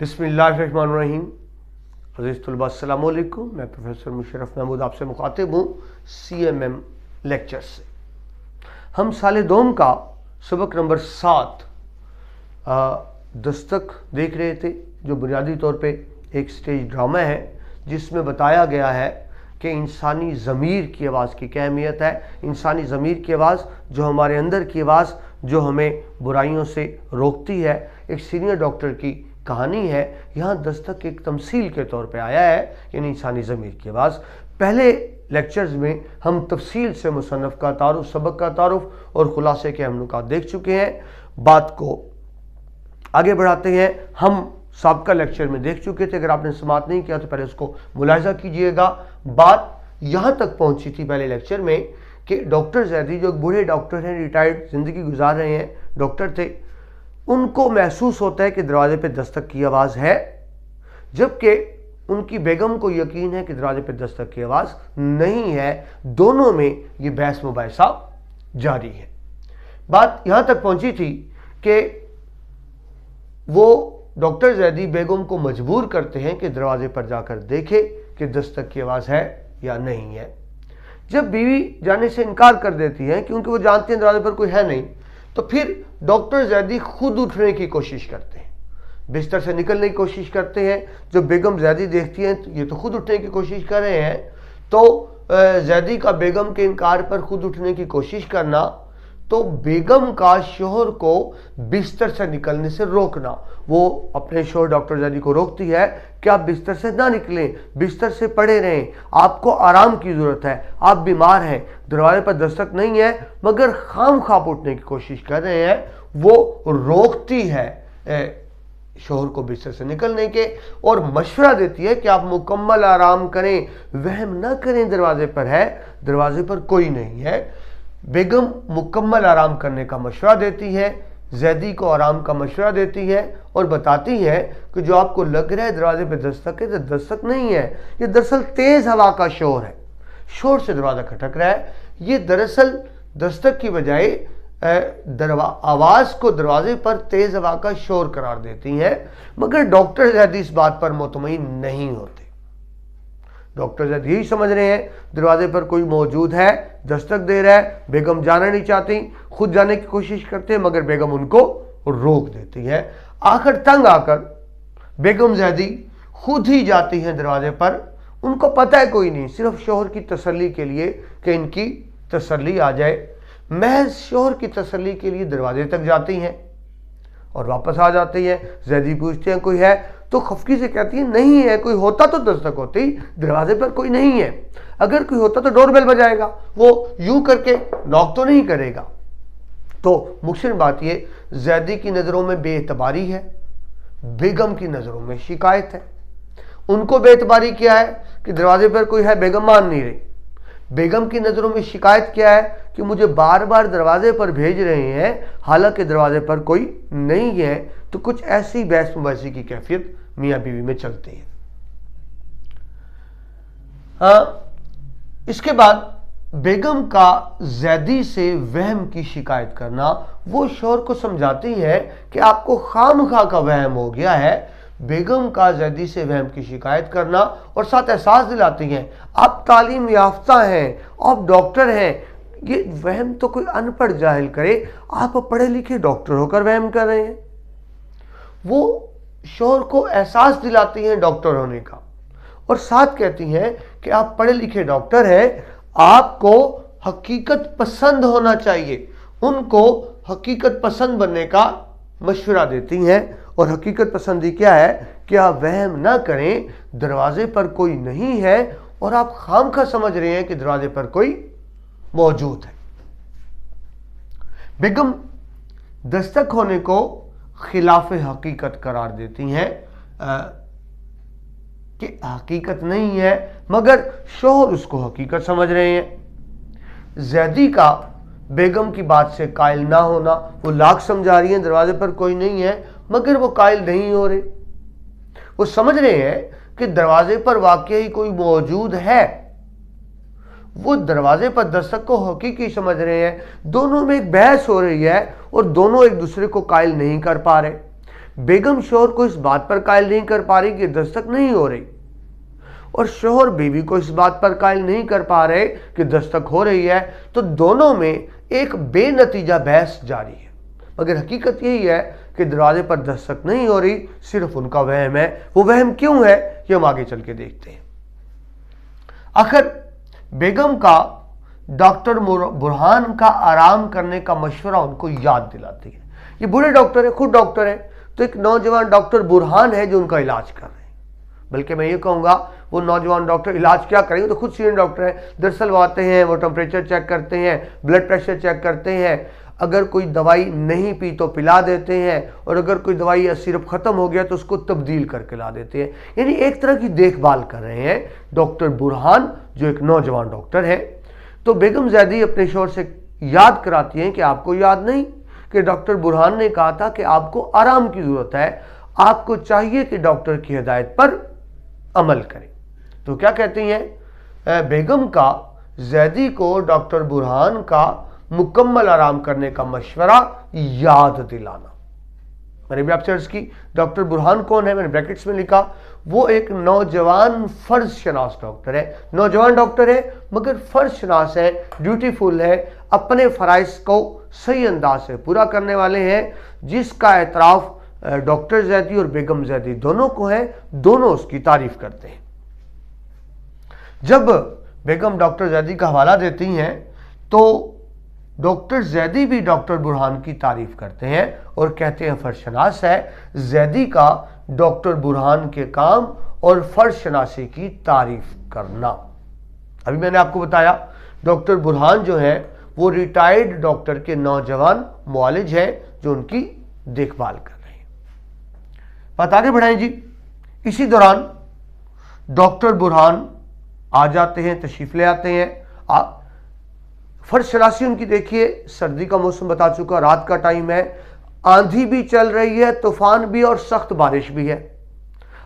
बिस्मिल्लाहिर्रहमानिर्रहीम। अज़ीज़ तलबा अस्सलाम वालेकुम। मैं प्रोफेसर मुशर्रफ महमूद आपसे मुखातिब हूँ CMM लेक्चर से। हम साल दोम का सबक नंबर 7 दस्तक देख रहे थे, जो बुनियादी तौर पे एक स्टेज ड्रामा है जिसमें बताया गया है कि इंसानी ज़मीर की आवाज़ की क्या अहमियत है। इंसानी ज़मीर की आवाज़, जो हमारे अंदर की आवाज़ जो हमें बुराइयों से रोकती है। एक सीनियर डॉक्टर की कहानी है। यहाँ दस्तक एक तमसील के तौर पे आया है, यानी इंसानी ज़मीर की आवाज़। पहले लेक्चर्स में हम तफसील से मुसन्नफ़ का तारुफ, सबक का तारुफ और खुलासे के हम नुकात देख चुके हैं। बात को आगे बढ़ाते हैं। हम साबका लेक्चर में देख चुके थे, अगर आपने समाअत नहीं किया तो पहले उसको मुलाहिजा कीजिएगा। बात यहाँ तक पहुँची थी पहले लेक्चर में कि डॉक्टर ज़ैदी, जो बूढ़े डॉक्टर हैं, रिटायर्ड ज़िंदगी गुजार रहे हैं, डॉक्टर थे, उनको महसूस होता है कि दरवाजे पे दस्तक की आवाज़ है, जबकि उनकी बेगम को यकीन है कि दरवाजे पे दस्तक की आवाज़ नहीं है। दोनों में ये बहस मुबाहिसा जारी है। बात यहाँ तक पहुँची थी कि वो डॉक्टर ज़ैदी बेगम को मजबूर करते हैं कि दरवाजे पर जाकर देखे कि दस्तक की आवाज़ है या नहीं है। जब बीवी जाने से इनकार कर देती है, क्योंकि वो जानते हैं दरवाजे पर कोई है नहीं, तो फिर डॉक्टर ज़ैदी खुद उठने की कोशिश करते हैं, बिस्तर से निकलने की कोशिश करते हैं। जब बेगम ज़ैदी देखती हैं तो ये तो खुद उठने की कोशिश कर रहे हैं, तो ज़ैदी का बेगम के इनकार पर खुद उठने की कोशिश करना, तो बेगम का शोहर को बिस्तर से निकलने से रोकना। वो अपने शोहर डॉक्टर ज़ैदी को रोकती है कि आप बिस्तर से ना निकलें, बिस्तर से पड़े रहें, आपको आराम की ज़रूरत है, आप बीमार हैं। दरवाजे पर दस्तक नहीं है, मगर खामख्वाह उठने की कोशिश कर रहे हैं। वो रोकती है शोहर को बिस्तर से निकलने के और मशवरा देती है कि आप मुकम्मल आराम करें, वहम ना करें दरवाजे पर है, दरवाजे पर कोई नहीं है। बेगम मुकम्मल आराम करने का मशवरा देती है, ज़ैदी को आराम का मशवरा देती है और बताती है कि जो आपको लग रहा है दरवाजे पे दस्तक है, तो दस्तक नहीं है, ये दरअसल तेज़ हवा का शोर है, शोर से दरवाज़ा खटक रहा है। ये दरअसल दस्तक की बजाय आवाज़ को दरवाजे पर तेज़ हवा का शोर करार देती हैं। मगर डॉक्टर ज़ैदी इस बात पर मुतमईन नहीं होते। डॉक्टर ज़ैदी यही समझ रहे हैं दरवाजे पर कोई मौजूद है, दस्तक दे रहा है। बेगम जाना नहीं चाहती, खुद जाने की कोशिश करते हैं, मगर बेगम उनको रोक देती है। आखिर तंग आकर बेगम ज़ैदी खुद ही जाती हैं दरवाजे पर। उनको पता है कोई नहीं, सिर्फ शोहर की तसल्ली के लिए कि इनकी तसल्ली आ जाए। महज शोहर की तसल्ली के लिए दरवाजे तक जाती हैं और वापस आ जाती हैं। ज़ैदी पूछते हैं कोई है, तो खफकी से कहती है नहीं है, कोई होता तो दस्तक होती, दरवाजे पर कोई नहीं है। अगर कोई होता तो डोरबेल बजाएगा, वो यूं करके नॉक तो नहीं करेगा। तो मुख्य बात ये, ज़ैदी की नज़रों में बेएतबारी है, बेगम की नज़रों में शिकायत है। उनको बेएतबारी क्या है कि दरवाजे पर कोई है, बेगम मान नहीं रही। बेगम की नज़रों में शिकायत क्या है कि मुझे बार बार दरवाजे पर भेज रहे हैं, हालांकि दरवाजे पर कोई नहीं है। तो कुछ ऐसी बहस मुबाहिसे की कैफियत मियाँ बीवी में चलती है। इसके बाद बेगम का ज़ैदी से वहम की शिकायत करना, वो शोहर को समझाती है कि आपको खामखा का वहम हो गया है। बेगम का ज़ैदी से वहम की शिकायत करना और साथ एहसास दिलाती हैं आप तालीम याफ्ता हैं, आप डॉक्टर हैं, ये वहम तो कोई अनपढ़ जाहिल करे, आप पढ़े लिखे डॉक्टर होकर वहम कर रहे हैं। वो शोहर को एहसास दिलाती हैं डॉक्टर होने का और साथ कहती हैं कि आप पढ़े लिखे डॉक्टर हैं, आपको हकीकत पसंद होना चाहिए। उनको हकीकत पसंद बनने का मशवरा देती हैं। और हकीकत पसंदी क्या है कि आप वहम ना करें, दरवाजे पर कोई नहीं है और आप खामखा समझ रहे हैं कि दरवाजे पर कोई मौजूद है। बेगम दस्तक होने को खिलाफ हकीकत करार देती हैं कि हकीकत नहीं है, मगर शोहर उसको हकीकत समझ रहे हैं। ज़ैदी का बेगम की बात से कायल ना होना, वो लाख समझा रही हैं दरवाजे पर कोई नहीं है, मगर वो कायल नहीं हो रहे। वो समझ रहे हैं कि दरवाजे पर वाकई ही कोई मौजूद है। वो दरवाजे पर दस्तक को हकीकी समझ रहे हैं। दोनों में एक बहस हो रही है और दोनों एक दूसरे को कायल नहीं कर पा रहे। बेगम शोहर को इस बात पर कायल नहीं कर पा रही कि दस्तक नहीं हो रही, और शोहर बीवी को इस बात पर कायल नहीं कर पा रहे कि दस्तक हो रही है, तो दोनों में एक बेनतीजा बहस जारी है। मगर हकीकत यही है कि दरवाजे पर दस्तक नहीं हो रही, सिर्फ उनका वहम है। वो वहम क्यों है ये हम आगे चल के देखते हैं। आखिर बेगम का डॉक्टर बुरहान का आराम करने का मशवरा उनको याद दिलाती है। ये बूढ़े डॉक्टर है, खुद डॉक्टर है, तो एक नौजवान डॉक्टर बुरहान है जो उनका इलाज कर रहे हैं। बल्कि मैं ये कहूँगा वो नौजवान डॉक्टर इलाज क्या करेंगे, तो खुद सीनियर डॉक्टर है। दरअसल वो आते हैं, वो टेम्परेचर चेक करते हैं, ब्लड प्रेशर चेक करते हैं, अगर कोई दवाई नहीं पी तो पिला देते हैं, और अगर कोई दवाई या सिरप ख़त्म हो गया तो उसको तब्दील करके ला देते हैं। यानी एक तरह की देखभाल कर रहे हैं डॉक्टर बुरहान, जो एक नौजवान डॉक्टर है। तो बेगम ज़ैदी अपने शोहर से याद कराती हैं कि आपको याद नहीं कि डॉक्टर बुरहान ने कहा था कि आपको आराम की ज़रूरत है, आपको चाहिए कि डॉक्टर की हिदायत पर अमल करें। तो क्या कहती हैं बेगम का ज़ैदी को डॉक्टर बुरहान का मुकम्मल आराम करने का मशवरा याद दिलाना। मैंने भी आपसे अर्ज की डॉक्टर बुरहान कौन है, मैंने ब्रैकेट्स में लिखा, वो एक नौजवान फर्ज शनास डॉक्टर है। नौजवान डॉक्टर है मगर फर्ज शनास है, ड्यूटीफुल है, अपने फ़राइज़ को सही अंदाज से पूरा करने वाले हैं, जिसका एतराफ़ डॉक्टर ज़ैदी और बेगम ज़ैदी दोनों को है। दोनों उसकी तारीफ करते हैं। जब बेगम डॉक्टर ज़ैदी का हवाला देती हैं तो डॉक्टर ज़ैदी भी डॉक्टर बुरहान की तारीफ करते हैं और कहते हैं फर्शनास है ज़ैदी का डॉक्टर बुरहान के काम और फर्शनासी की तारीफ करना। अभी मैंने आपको बताया डॉक्टर बुरहान जो है वो रिटायर्ड डॉक्टर के नौजवान मुआलिज हैं जो उनकी देखभाल कर रहे हैं। बात आगे बढ़ाएं जी। इसी दौरान डॉक्टर बुरहान आ जाते हैं, तशरीफ ले आते हैं। फर्शनासी उनकी देखिए, सर्दी का मौसम बता चुका, रात का टाइम है, आंधी भी चल रही है, तूफान भी और सख्त बारिश भी है।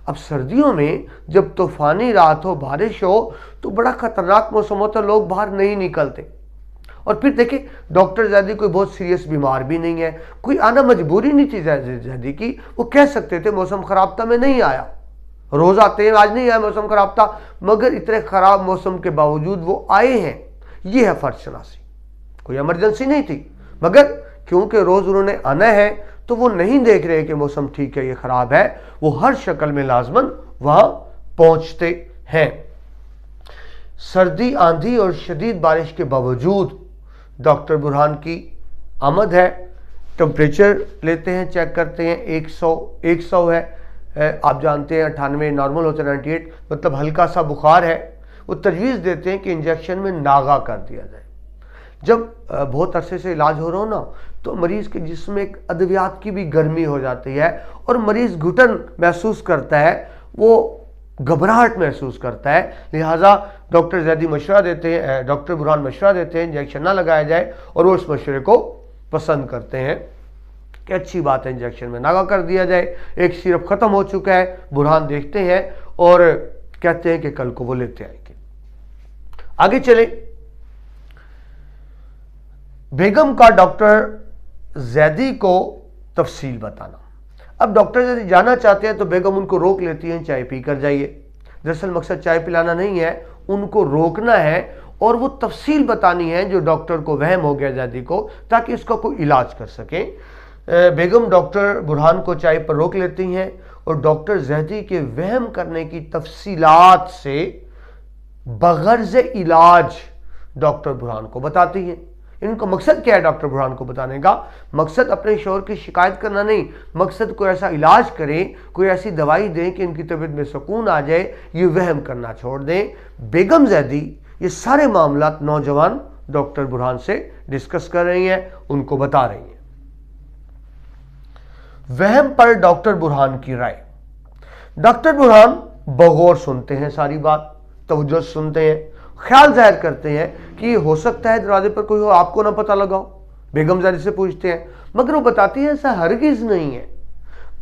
अब सर्दियों में जब तूफानी रात हो, बारिश हो, तो बड़ा खतरनाक मौसम होता है, लोग बाहर नहीं निकलते। और फिर देखिए डॉक्टर ज़ैदी कोई बहुत सीरियस बीमार भी नहीं है, कोई आना मजबूरी नहीं थी ज़ैदी की, वो कह सकते थे मौसम खराब था मैं नहीं आया, रोज़ आते हैं, आज नहीं आया मौसम खराब था, मगर इतने ख़राब मौसम के बावजूद वो आए हैं। ये है फर्शनासी, कोई इमरजेंसी नहीं थी, मगर क्योंकि रोज़ उन्होंने आना है तो वो नहीं देख रहे कि मौसम ठीक है ये ख़राब है, वो हर शक्ल में लाजमन वहाँ पहुँचते हैं। सर्दी, आंधी और शदीद बारिश के बावजूद डॉक्टर बुरहान की आमद है। टेम्परेचर लेते हैं, चेक करते हैं, 100 है, आप जानते हैं 98 नॉर्मल होता है, 98 मतलब हल्का सा बुखार है। वो तजवीज़ देते हैं कि इंजेक्शन में नागा कर दिया जाए। जब बहुत अरसे से इलाज हो रहा हो ना तो मरीज़ के जिस्म में एक अद्वियात की भी गर्मी हो जाती है और मरीज़ घुटन महसूस करता है, वो घबराहट महसूस करता है। लिहाजा डॉक्टर ज़ैदी मशवरा देते हैं, डॉक्टर बुरहान मशवरा देते हैं इंजेक्शन ना लगाया जाए, और वो उस मशवरे को पसंद करते हैं कि अच्छी बात है इंजेक्शन में नागा कर दिया जाए। एक सिरप ख़त्म हो चुका है, बुरहान देखते हैं और कहते हैं कि कल को वो लेते आएंगे। आगे चले, बेगम का डॉक्टर ज़ैदी को तफसील बताना। अब डॉक्टर ज़ैदी जाना चाहते हैं तो बेगम उनको रोक लेती हैं, चाय पी कर जाइए। दरअसल मकसद चाय पिलाना नहीं है, उनको रोकना है और वो तफसील बतानी है जो डॉक्टर को वहम हो गया ज़ैदी को, ताकि इसका कोई इलाज कर सकें। बेगम डॉक्टर बुरहान को चाय पर रोक लेती हैं और डॉक्टर ज़ैदी के वहम करने की तफसीलात से बगर्ज़ इलाज डॉक्टर बुरहान को बताती हैं। इनका मकसद क्या है डॉक्टर बुरहान को बताने का? मकसद अपने शोहर की शिकायत करना नहीं, मकसद कोई ऐसा इलाज करें, कोई ऐसी दवाई दें कि इनकी तबीयत में सुकून आ जाए, ये वहम करना छोड़ दें। बेगम ज़ैदी ये सारे मामलात नौजवान डॉक्टर बुरहान से डिस्कस कर रही हैं, उनको बता रही हैं। वहम पर डॉक्टर बुरहान की राय। डॉक्टर बुरहान बगौर सुनते हैं, सारी बात तवज्जो सुनते हैं, ख्याल जाहिर करते हैं कि हो सकता है दरवाजे पर कोई हो, आपको ना पता लगाओ। बेगम ज़ैदी से पूछते हैं, मगर वो बताती है ऐसा हरगिज़ नहीं है,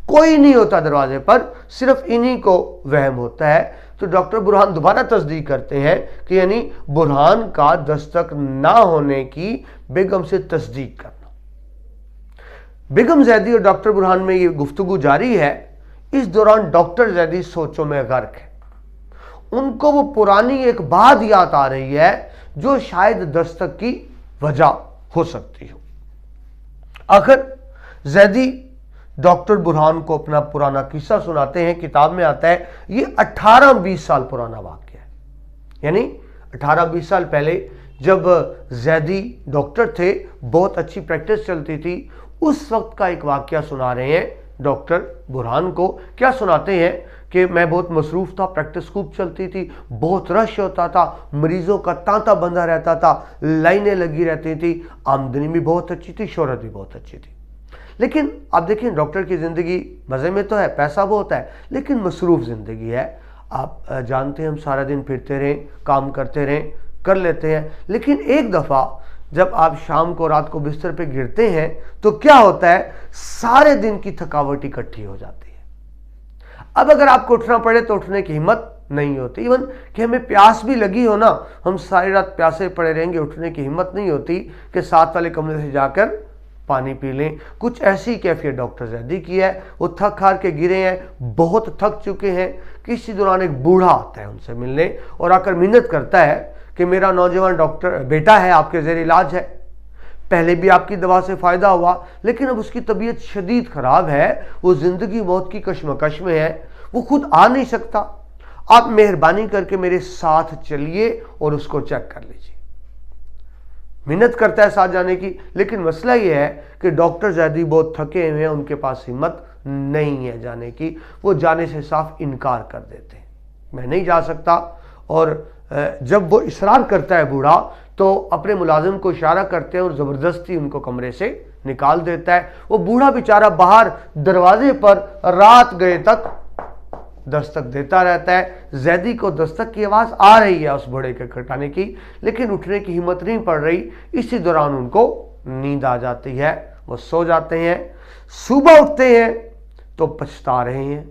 कोई नहीं होता दरवाजे पर, सिर्फ इन्हीं को वहम होता है। तो डॉक्टर बुरहान दोबारा तस्दीक करते हैं कि यानी बुरहान का दस्तक ना होने की बेगम से तस्दीक करना। बेगम जैदी और डॉक्टर बुरहान में ये गुफ्तगू जारी है। इस दौरान डॉक्टर जैदी सोचों में गर्क है। उनको वो पुरानी एक बात याद आ रही है जो शायद दस्तक की वजह हो सकती हो। आखिर जैदी डॉक्टर बुरहान को अपना पुराना किस्सा सुनाते हैं। किताब में आता है ये 18-20 साल पुराना वाक़या है, यानी 18-20 साल पहले जब जैदी डॉक्टर थे, बहुत अच्छी प्रैक्टिस चलती थी, उस वक्त का एक वाक़या सुना रहे हैं डॉक्टर बुरहान को। क्या सुनाते हैं कि मैं बहुत मसरूफ़ था, प्रैक्टिस खूब चलती थी, बहुत रश होता था, मरीज़ों का तांता बंधा रहता था, लाइनें लगी रहती थी, आमदनी भी बहुत अच्छी थी, शोहरत भी बहुत अच्छी थी। लेकिन आप देखिए डॉक्टर की ज़िंदगी मज़े में तो है, पैसा बहुत है, लेकिन मसरूफ़ ज़िंदगी है। आप जानते हैं हम सारा दिन फिरते रहें, काम करते रहें, कर लेते हैं, लेकिन एक दफ़ा जब आप शाम को रात को बिस्तर पे गिरते हैं तो क्या होता है, सारे दिन की थकावट इकट्ठी हो जाती है। अब अगर आपको उठना पड़े तो उठने की हिम्मत नहीं होती। इवन कि हमें प्यास भी लगी हो ना, हम सारी रात प्यासे पड़े रहेंगे, उठने की हिम्मत नहीं होती कि साथ वाले कमरे से जाकर पानी पी लें। कुछ ऐसी कैफियत डॉक्टर जैदी की है। वो थक हार के गिरे हैं, बहुत थक चुके हैं। किसी दौरान एक बूढ़ा आता है उनसे मिलने और आकर मिन्नत करता है कि मेरा नौजवान डॉक्टर बेटा है, आपके ज़ेर इलाज है, पहले भी आपकी दवा से फ़ायदा हुआ, लेकिन अब उसकी तबीयत शदीद ख़राब है, वो ज़िंदगी मौत की कश्मकश में है, वो खुद आ नहीं सकता, आप मेहरबानी करके मेरे साथ चलिए और उसको चेक कर लीजिए। मिन्नत करता है साथ जाने की, लेकिन मसला ये है कि डॉक्टर जैदी बहुत थके हुए हैं, उनके पास हिम्मत नहीं है जाने की। वो जाने से साफ इनकार कर देते हैं, मैं नहीं जा सकता। और जब वो इसरार करता है बूढ़ा, तो अपने मुलाजिम को इशारा करते हैं और ज़बरदस्ती उनको कमरे से निकाल देता है। वो बूढ़ा बेचारा बाहर दरवाजे पर रात गए तक दस्तक देता रहता है। जैदी को दस्तक की आवाज़ आ रही है उस बूढ़े के खटखटाने की, लेकिन उठने की हिम्मत नहीं पड़ रही। इसी दौरान उनको नींद आ जाती है, वो सो जाते हैं। सुबह उठते हैं तो पछता रहे हैं,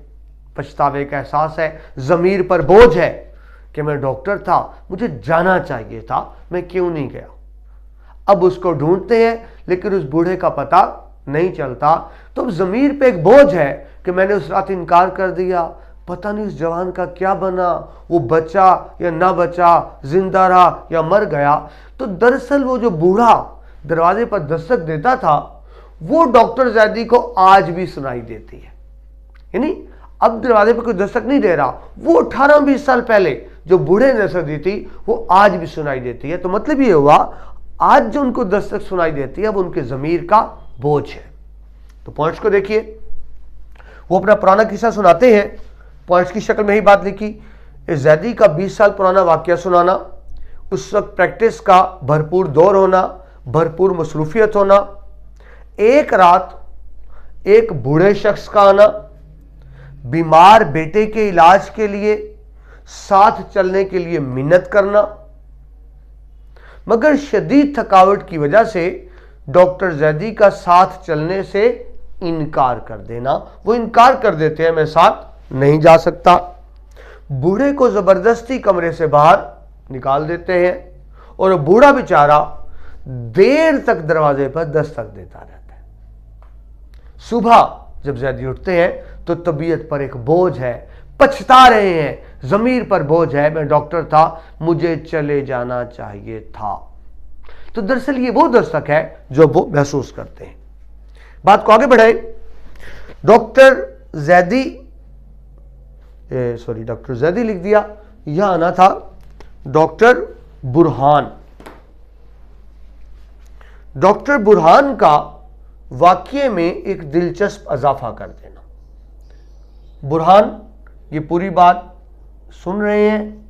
पछतावे का एहसास है, ज़मीर पर बोझ है कि मैं डॉक्टर था, मुझे जाना चाहिए था, मैं क्यों नहीं गया। अब उसको ढूंढते हैं लेकिन उस बूढ़े का पता नहीं चलता। तो ज़मीर पे एक बोझ है कि मैंने उस रात इनकार कर दिया, पता नहीं उस जवान का क्या बना, वो बचा या ना बचा, जिंदा रहा या मर गया। तो दरअसल वो जो बूढ़ा दरवाजे पर दस्तक देता था वो डॉक्टर जैदी को आज भी सुनाई देती है। यानी अब दरवाजे पर कोई दस्तक नहीं दे रहा, वो 18-20 साल पहले जो बूढ़े ने दस्तक दी थी वो आज भी सुनाई देती है। तो मतलब ये हुआ आज जो उनको दस्तक सुनाई देती है वो उनके ज़मीर का बोझ है। तो पॉइंट्स को देखिए, वो अपना पुराना किस्सा सुनाते हैं, पॉइंट्स की शक्ल में ही बात लिखी। जैदी का 20 साल पुराना वाक़या सुनाना, उस वक्त प्रैक्टिस का भरपूर दौर होना, भरपूर मसरूफियत होना, एक रात एक बूढ़े शख्स का आना, बीमार बेटे के इलाज के लिए साथ चलने के लिए मिन्नत करना, मगर शदीद थकावट की वजह से डॉक्टर जैदी का साथ चलने से इनकार कर देना। वो इनकार कर देते हैं, मैं साथ नहीं जा सकता। बूढ़े को जबरदस्ती कमरे से बाहर निकाल देते हैं और बूढ़ा बेचारा देर तक दरवाजे पर दस्तक देता रहता है। सुबह जब जैदी उठते हैं तो तबीयत पर एक बोझ है, पछता रहे हैं, ज़मीर पर बोझ है, मैं डॉक्टर था, मुझे चले जाना चाहिए था। तो दरअसल ये वो दस्तक है जो वो महसूस करते हैं। बात को आगे बढ़ाएं। डॉक्टर जैदी लिख दिया, यह आना था डॉक्टर बुरहान। डॉक्टर बुरहान का वाक्य में एक दिलचस्प इजाफा कर देना। बुरहान ये पूरी बात सुन रहे हैं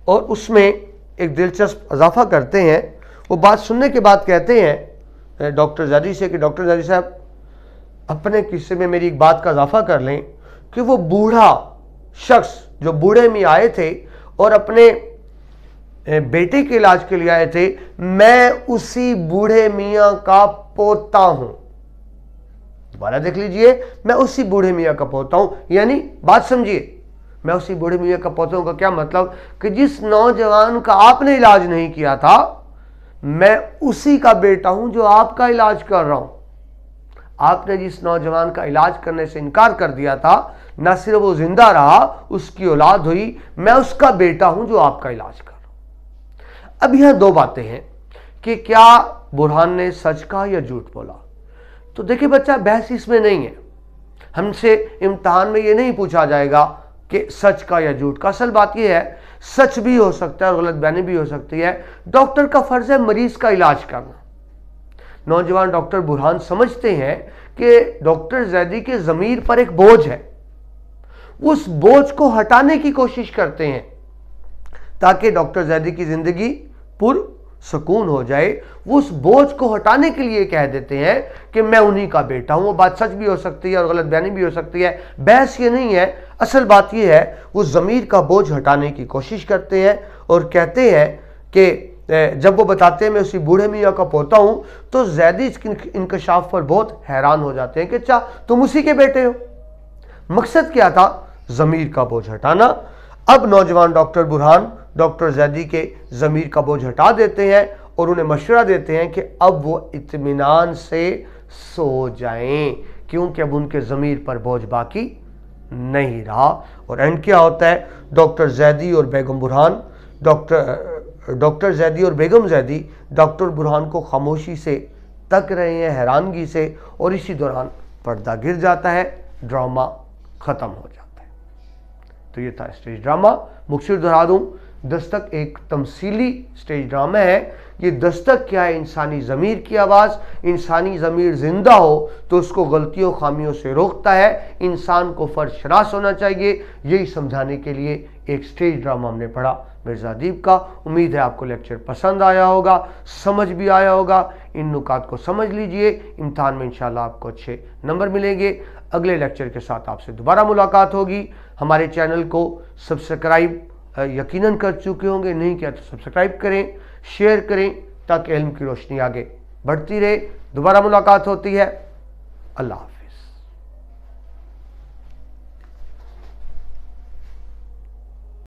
और उसमें एक दिलचस्प इजाफा करते हैं। वो बात सुनने के बाद कहते हैं डॉक्टर जैदी से कि डॉक्टर जैदी साहब, अपने किस्से में मेरी एक बात का इजाफा कर लें कि वो बूढ़ा शख्स जो बूढ़े में आए थे और अपने बेटे के इलाज के लिए आए थे, मैं उसी बूढ़े मियाँ का पोता हूं। दोबारा देख लीजिए, मैं उसी बूढ़े मियाँ का पोता हूं। यानी बात समझिए, मैं उसी बूढ़े मियाँ का पोता हूं का क्या मतलब कि जिस नौजवान का आपने इलाज नहीं किया था, میں اسی کا بیٹا ہوں جو آپ کا علاج کر رہا ہوں۔ آپ نے جس نوجوان کا علاج کرنے سے انکار کر دیا تھا، نہ صرف وہ زندہ رہا، اس کی اولاد ہوئی، میں اس کا بیٹا ہوں جو آپ کا علاج کر رہا ہوں۔ اب یہاں دو باتیں ہیں کہ کیا برہان نے سچ کہا یا جھوٹ بولا۔ تو دیکھیں بچہ، بحث اس میں نہیں ہے، ہم سے امتحان میں یہ نہیں پوچھا جائے گا کہ سچ کا یا جھوٹ کا۔ اصل بات یہ ہے، سچ بھی ہو سکتا ہے اور غلط بیانی بھی ہو سکتی ہے۔ ڈاکٹر کا فرض ہے مریض کا علاج کرنا۔ نوجوان ڈاکٹر برہان سمجھتے ہیں کہ ڈاکٹر زیدی کے ضمیر پر ایک بوجھ ہے، وہ اس بوجھ کو ہٹانے کی کوشش کرتے ہیں تاکہ ڈاکٹر زیدی کی زندگی پر سکون ہو جائے۔ وہ اس بوجھ کو ہٹانے کے لیے کہہ دیتے ہیں کہ میں انہی کا بیٹا ہوں۔ وہ بات سچ بھی ہو سکتی ہے اور غلط بیانی بھی ہو سکتی ہے، بحث یہ نہیں ہے۔ اصل بات یہ ہے، وہ ضمیر کا بوجھ ہٹانے کی کوشش کرتے ہیں اور کہتے ہیں کہ جب وہ بتاتے ہیں میں اسی بوڑھے میاں کا پوتا ہوں، تو زیدی اس کے انکشاف پر بہت حیران ہو جاتے ہیں کہ اچھا تم اسی کے بیٹے ہو۔ مقصد کیا تھا؟ ضمیر کا بوجھ ہٹانا۔ اب نوجوان ڈاکٹر برہان ڈاکٹر زیدی کے ضمیر کا بوجھ ہٹا دیتے ہیں اور انہیں مشورہ دیتے ہیں کہ اب وہ اطمینان سے سو جائیں، کیونکہ اب ان کے ضمیر پر بوجھ باقی نہیں رہا۔ اور اینڈ کیا ہوتا ہے؟ ڈاکٹر زیدی اور بیگم برہان ڈاکٹر زیدی اور بیگم زیدی ڈاکٹر برہان کو خاموشی سے تک رہے ہیں، حیرانگی سے، اور اسی دوران پردہ گر جاتا ہے، ڈرامہ ختم ہو جاتا ہے۔ تو یہ تھا اسٹیج ڈرامہ۔ مختصر دہرا دوں، دستک ایک تمثیلی اسٹیج ڈرامہ ہے۔ یہ دستک کیا ہے؟ انسانی ضمیر کی آواز۔ انسانی ضمیر زندہ ہو تو اس کو غلطیوں خامیوں سے روکتا ہے، انسان کو فرض شناس ہونا چاہیے۔ یہی سمجھانے کے لیے ایک اسٹیج ڈرامہ ہم نے پڑھا مرزا ادیب کا۔ امید ہے آپ کو لیکچر پسند آیا ہوگا، سمجھ بھی آیا ہوگا۔ ان نکات کو سمجھ لیجئے، امتحان میں انشاءاللہ آپ کو اچھے نمبر ملیں گے۔ اگلے لیکچر کے ساتھ آپ سے دوبارہ ملاقات ہوگی۔ ہمارے چینل کو سبسکرائب یقیناً کر چکے ہوں گے، نہیں کیا تو سبسکرائب کریں، شیئر کریں تاکہ علم کی روشنی آگے بڑھتی رہے۔ دوبارہ ملاقات ہوتی ہے۔ اللہ حافظ۔